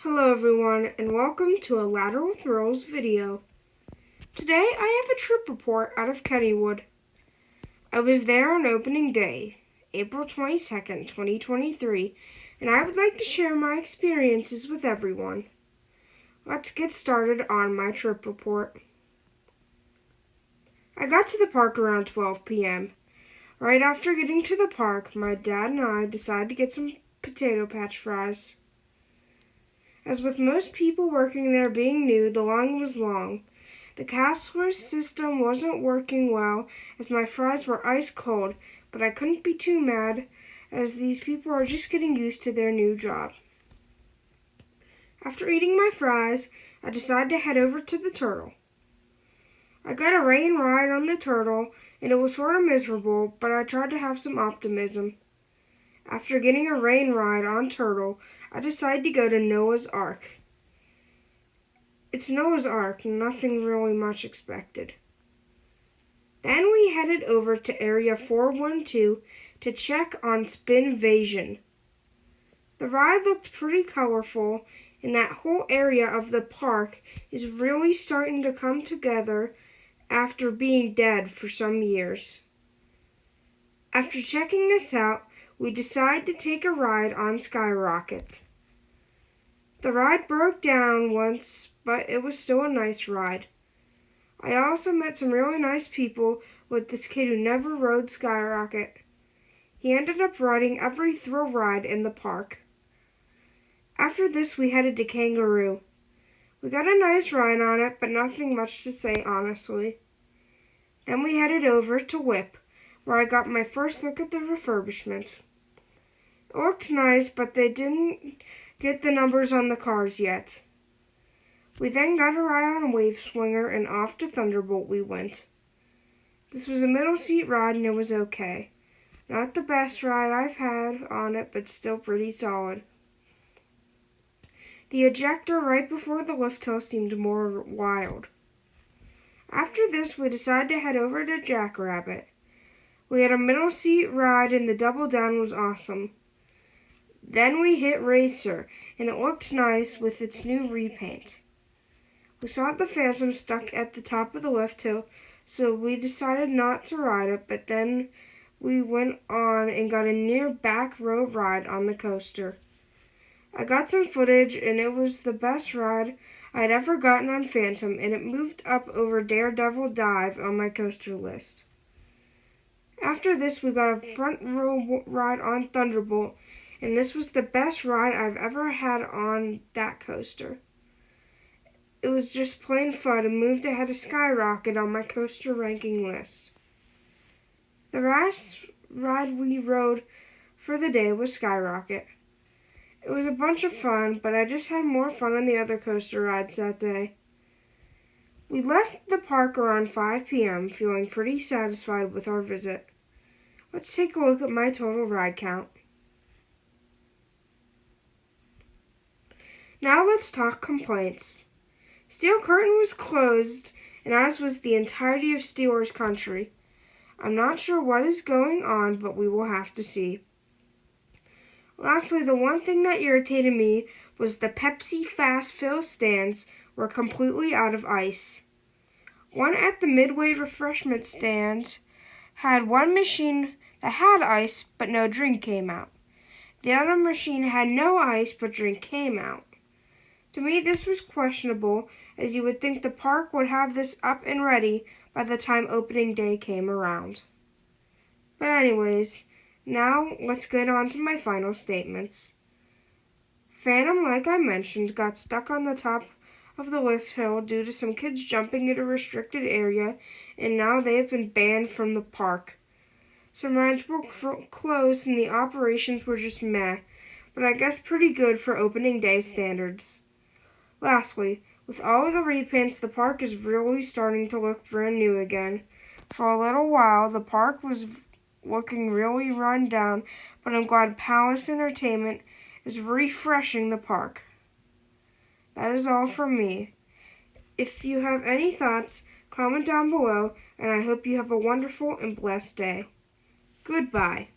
Hello everyone, and welcome to a Lateral Thrills video. Today I have a trip report out of Kennywood. I was there on opening day, April 22nd, 2023, and I would like to share my experiences with everyone. Let's get started on my trip report. I got to the park around 12 p.m. Right after getting to the park, my dad and I decided to get some potato patch fries. As with most people working there being new, the line was long. The cashless system wasn't working well as my fries were ice cold, but I couldn't be too mad as these people are just getting used to their new job. After eating my fries, I decided to head over to the Turtle. I got a rain ride on the Turtle, and it was sort of miserable, but I tried to have some optimism. After getting a rain ride on Turtle, I decided to go to Noah's Ark. It's Noah's Ark, nothing really much expected. Then we headed over to Area 412 to check on Spinvasion. The ride looked pretty colorful, and that whole area of the park is really starting to come together after being dead for some years. After checking this out, we decided to take a ride on Skyrocket. The ride broke down once, but it was still a nice ride. I also met some really nice people with this kid who never rode Skyrocket. He ended up riding every thrill ride in the park. After this, we headed to Kangaroo. We got a nice ride on it, but nothing much to say, honestly. Then we headed over to Whip, where I got my first look at the refurbishment. It looked nice, but they didn't get the numbers on the cars yet. We then got a ride on a Wave Swinger, and off to Thunderbolt we went. This was a middle seat ride, and it was okay. Not the best ride I've had on it, but still pretty solid. The ejector right before the lift hill seemed more wild. After this, we decided to head over to Jackrabbit. We had a middle seat ride, and the double down was awesome. Then we hit Racer, and it looked nice with its new repaint. We saw the Phantom stuck at the top of the lift hill, so we decided not to ride it, but then we went on and got a near back row ride on the coaster. I got some footage, and it was the best ride I'd ever gotten on Phantom, and it moved up over Daredevil Dive on my coaster list. After this, we got a front row ride on Thunderbolt, and this was the best ride I've ever had on that coaster. It was just plain fun and moved ahead of Skyrocket on my coaster ranking list. The last ride we rode for the day was Skyrocket. It was a bunch of fun, but I just had more fun on the other coaster rides that day. We left the park around 5 p.m., feeling pretty satisfied with our visit. Let's take a look at my total ride count. Now let's talk complaints. Steel Curtain was closed, and as was the entirety of Steelers Country. I'm not sure what is going on, but we will have to see. Lastly, the one thing that irritated me was the Pepsi Fast Fill stands were completely out of ice. One at the Midway refreshment stand had one machine that had ice, but no drink came out. The other machine had no ice, but drink came out. To me, this was questionable, as you would think the park would have this up and ready by the time opening day came around. But anyways, now let's get on to my final statements. Phantom, like I mentioned, got stuck on the top of the lift hill due to some kids jumping in a restricted area, and now they have been banned from the park. Some rides were closed and the operations were just meh, but I guess pretty good for opening day standards. Lastly, with all of the repaints, the park is really starting to look brand new again. For a little while, the park was looking really run down, but I'm glad Palace Entertainment is refreshing the park. That is all from me. If you have any thoughts, comment down below, and I hope you have a wonderful and blessed day. Goodbye.